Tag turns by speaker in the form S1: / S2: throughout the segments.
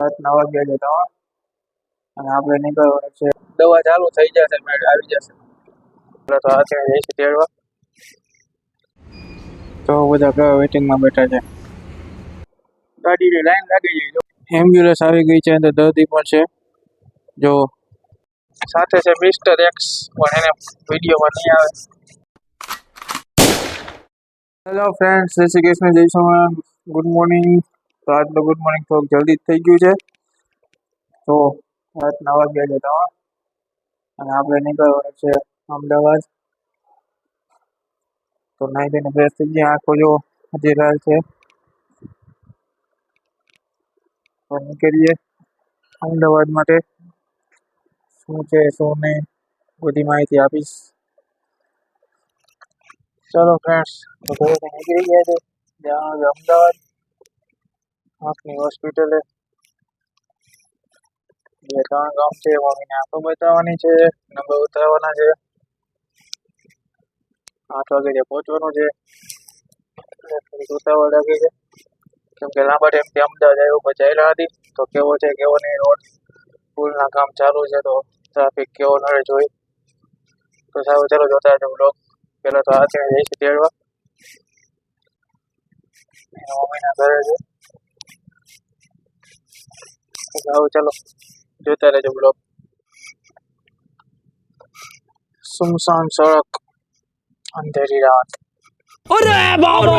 S1: રાતના વાગ્યા છે તો અને આપણે નીકળવાનું છે. દવા ચાલુ થઈ જશે, મેળ આવી જશે. એટલે તો હાથે જઈશું તેડવા. તો બધા વેટિંગમાં બેઠા છે. ગાડીની લાઈન લાગી ગઈ. એમ્બ્યુલન્સ આવી ગઈ છે, અંદર દર્દી પણ છે. જો સાથે છે મિસ્ટર એક્સ, પણ એને વિડીયોમાં નહીં આવે. હેલો ફ્રેન્ડ્સ, જય શ્રી કૃષ્ણ, જય સોમનાથ, ગુડ મોર્નિંગ. તો આજનું ગુડ મોર્નિંગ થોડુંક જલ્દી થઈ ગયું છે. તો રાતના વાગ્યા છે તો અને આપણે નીકળવાનું છે અમદાવાદ. તો નાઈ ધોઈને ફ્રેશ થઈ ગયા. આંખો જો હજી લાલ છે. તો નીકળીએ અમદાવાદ માટે. શું છે શું નહીં બધી માહિતી આપીશ. ચલો ફ્રેન્ડ્સ, તો ઘરેથી નીકળી ગયા છે. જવાનું છે અમદાવાદ આંખની હોસ્પિટલે. 2-3 ગામ છે, મમ્મીને આંખો બતાવવાની છે, નંબર ઉતારવાના છે. 8 વાગે પહોંચવાનું છે. થોડીક ઉતાવળ લાગે છે કેમ કે લાંબા ટાઈમથી અમદાવાદ આવ્યો પછી હતી. તો કેવો છે કેવો નહીં રોડ, પુલના કામ ચાલુ છે તો ટ્રાફિક કેવો નડે જોઈ. તો સારું, ચાલો જોતા રહેજો બ્લોગ. પેલા તો હાથે જઈશું તેડવા. મમ્મીના ઘરે છે. સારું, ચાલો જોતા રહેજો બ્લોગ. સુમસાન સડક, અંધેરી રાત.
S2: अरे बाबा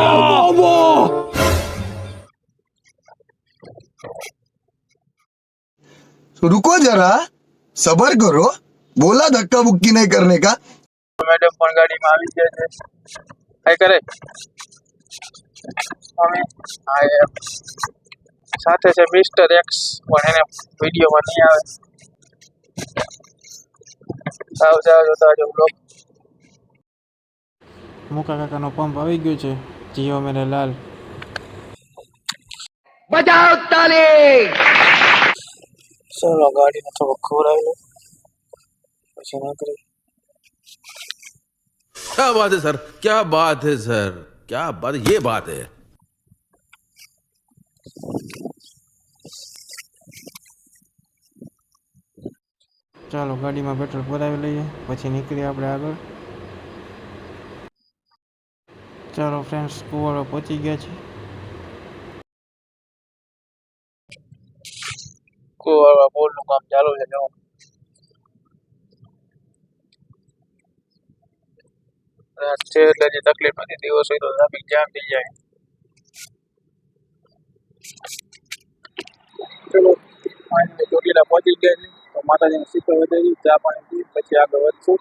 S3: रुको जरा, सबर करो, बोला धक्का मुक्की नहीं करने का।
S1: મેડમ પણ ગાડીમાં આવી ગયા છે. કઈ કરે મમ્મી? હા, એ સાથે છે મિસ્ટર એક્સ, પણ એને વિડીયોમાં નહીં આવે. સારું જોતા રહેજો બ્લોગ. મુકા કાકાનો પંપ આવી ગયો છે. જીઓ મેરે લાલ.
S2: बजाओ ताली।
S1: ચલો ગાડીને થોડું ખવડાવી લો પછી નીકળી.
S4: क्या बात है सर, क्या बात है सर, क्या बात, ये बात है।
S1: ચાલો ગાડીમાં પેટ્રોલ પુરાવી લઈએ પછી નીકળીએ આપણે આગળ. ચાલો ફ્રેન્ડ્સ, કુવાડો પહોંચી ગયા છે. કુવાડો પુલનું કામ ચાલુ છે. જો રાત છે એટલે જે તકલીફ નથી, દિવસ હોય તો ટ્રાફિક જામ થઈ જાય. ચલો ચોટીલા પહોંચી ગયા છે. તો માતાજીને શીખર વધારી, ચા પાણી પી પછી આગળ વધશું.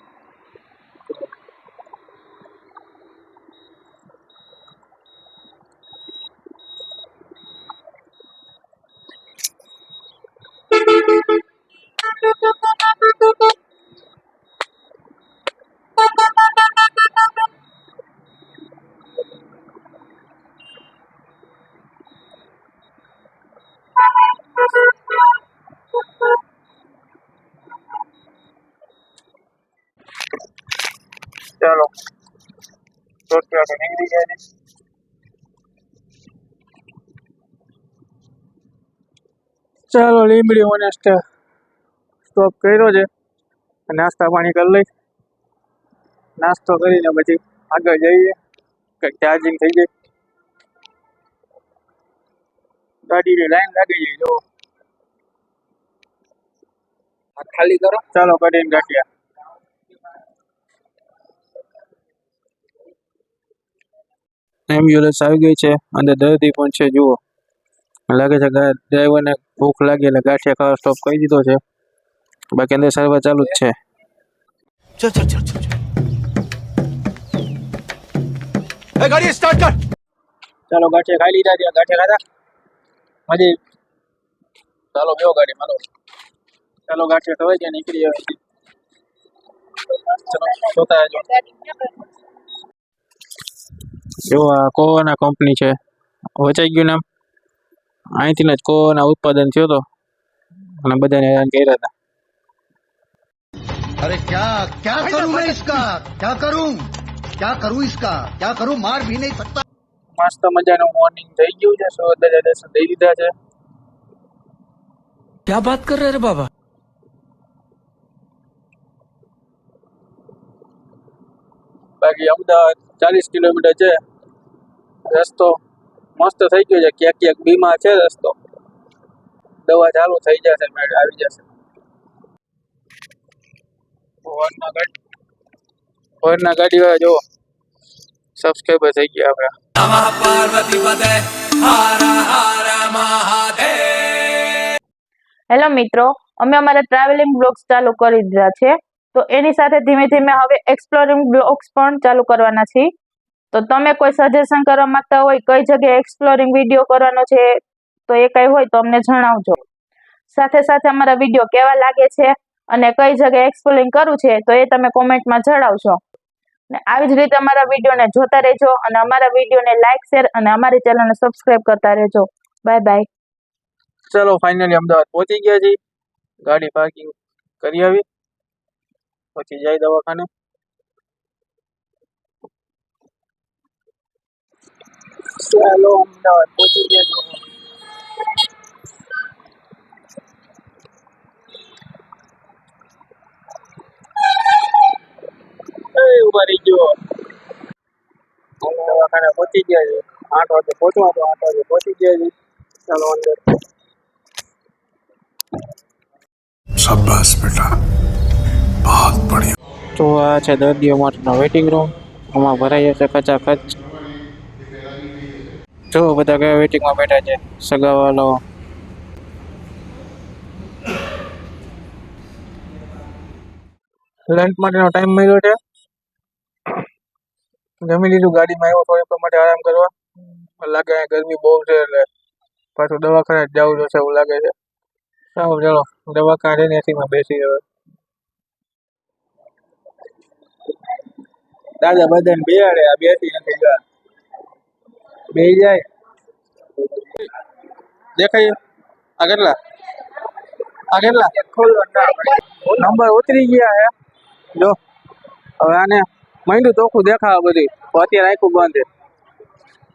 S1: ચાલો ચોટીલા નીકળી ગયા છે. ચાલો લીંબડી મને સ્ટોપ કર્યો છે. નાસ્તા પાણી કરી લઈ. નાસ્તો કરીને પછી આગળ જઈએ. કંઈક ચાર્જિંગ થઈ જાય. ગાડીની લાઈન લાગી ગઈ. જો ખાલી કરો. ચાલો કરીને ગાંઠિયા. એમ્બ્યુલન્સ આવી ગઈ છે. અંદર દર્દી પણ છે. જુઓ, લાગે છે ડ્રાઈવરને ભૂખ લાગી એટલે ગાંઠિયા ખાવા સ્ટોપ કરી દીધો છે. બાકી અંદર સારવાર ચાલુ જ છે.
S4: चल चल चल चल, ए गाड़ी स्टार्ट कर।
S1: ચાલો ગાંઠિયા ખાઈ લીધા છે. ગાંઠિયા ખાધા હજી. ચાલો બેહો ગાડીમાં. ચાલો ગાંઠિયા ખવાઈ ગયા, નીકળી આવે. ચલો જોતા રહેજો. જો આ કોના કંપની છે, વચાઈ ગયું નામ. અહીંથી જ કોના ઉત્પાદન થયો હતો અને બધાને હેરાન કર્યા હતા.
S3: अरे क्या क्या करूं मैं इसका, क्या करूं इसका, क्या करूं, मार भी नहीं सकता।
S1: મસ્ત મજાનું મોર્નિંગ થઈ ગયું છે. સૂર્યોદય દર્શન દઈ દીધા છે.
S2: क्या बात कर रहे रे बाबा?
S1: બાકી અમદાવાદ 40 કિલોમીટર છે. રસ્તો મસ્ત થઈ ગયો છે. ક્યાંક ક્યાંક બીમાર છે રસ્તો. દવા ચાલુ થઈ જશે, મેળ આવી જશે. વરના ગાડી વાળા જો સબસ્ક્રાઈબર થઈ ગયા આપણા.
S5: હેલો મિત્રો, અમે અમારા ટ્રાવેલિંગ બ્લોગ્સ ચાલુ કરી દીધા છે. તો એની સાથે ધીમે ધીમે હવે એક્સપ્લોરિંગ બ્લોગ્સ પણ ચાલુ કરવાના છે. તો તમે કોઈ સજેશન કરવા માંગતા હોય કઈ જગ્યાએ એક્સપ્લોરિંગ વિડીયો કરવાનો છે તો એ કઈ હોય તો અમને જણાવજો. સાથે સાથે અમારા વિડીયો કેવા લાગે છે અને કઈ જગ્યાએ એક્સપ્લોરિંગ કરવું છે તો એ તમે કોમેન્ટમાં જણાવજો. અને આવી જ રીતે અમારા વિડીયોને જોતા રહેજો અને અમારા વિડીયોને લાઈક શેર અને અમારી ચેનલને સબસ્ક્રાઇબ કરતા રહેજો. Bye bye.
S1: ચલો ફાઇનલી અમદાવાદ પહોંચી ગયા છીએ. ગાડી પાર્કિંગ કરી આવી, પછી જાય દવાખાને. ચાલો અમદાવાદ પહોંચી ગયા છો. ઉભા રહી ગયો. દવાખાને પહોંચી ગયા છે. 8 વાગે પહોંચવા તો 8 વાગે પહોંચી ગયા છે. ચાલો અંદર.
S3: शाबाश बेटा, बहुत बढ़िया.
S1: તો આ છે દર્દીઓ માટેનો વેઇટિંગ રૂમ. આમાં ભરાઈ જશે ખચાખચ. જો બધા કયા વેઇટિંગમાં બેઠા છે. સગાવાલો, લંચ માટેનો ટાઈમ મળ્યો છે. જમી લીધું, ગાડીમાં આવ્યો થોડીક માટે આરામ કરવા. લાગે ગરમી બહુ છે એટલે પાછું દવાખાને જ જવું જોશે એવું લાગે છે. સારું ચાલો દવાખાને એસીમાં બેસી હવે. દાદા બધાને બેહાડે, આ બેસી નથી ગયા. બે જાય દેખાય. આ કેટલા નંબર ઉતરી ગયા હે. જો હવે આને માંડ્યું ચોખ્ખું દેખાવા બધી. તો અત્યારે આખું બંધ છે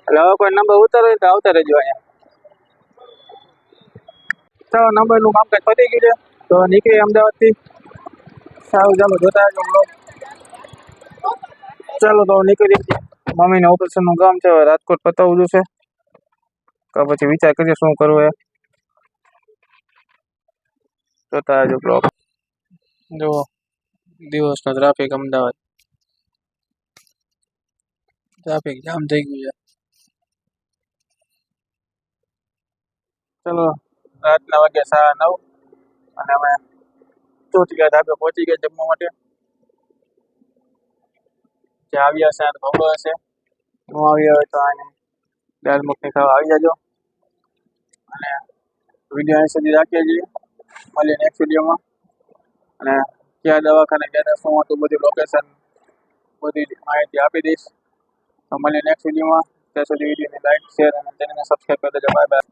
S1: એટલે હવે કોઈ નંબર ઉતારો તો આવતા રહેજો અહીંયા. ચાલો નંબરનું કામકાજ પતી ગયું છે તો નીકળી અમદાવાદથી. સારું ચાલો જોતા રહેજો બ્લોગ. ચાલો તો નીકળી. મમ્મીને ઓપરેશનનું કામ છે, હવે રાજકોટ પતાવવું જોશે. તો પછી વિચાર કરીએ શું કરવું એ. જોતા રહેજો બ્લોગ. જો દિવસનો ટ્રાફિક અમદાવાદ. ટ્રાફિક જામ થઈ ગયું છે. ચલો રાતના વાગ્યા 9:30 અને અમે ચોટીલા ધાબે પહોંચી ગયા જમવા માટે. જે આવ્યા હશે એને ખબર હશે, ન આવ્યા હોય તો આને દાળ મખની ખાવા આવી જાજો. અને વિડીયો અહીં સુધી રાખીએ છીએ. મળીએ નેક્સ્ટ વિડીયોમાં. અને ક્યાં દવાખાને ક્યારે શું હતું બધું લોકેશન બધી માહિતી આપી દઈશ. તો મળીએ નેક્સ્ટ વિડીયોમાં. ત્યાં સુધી વિડીયોને લાઈક શેર અને ચેનલને સબસ્ક્રાઈબ કરી દેજો. Bye bye.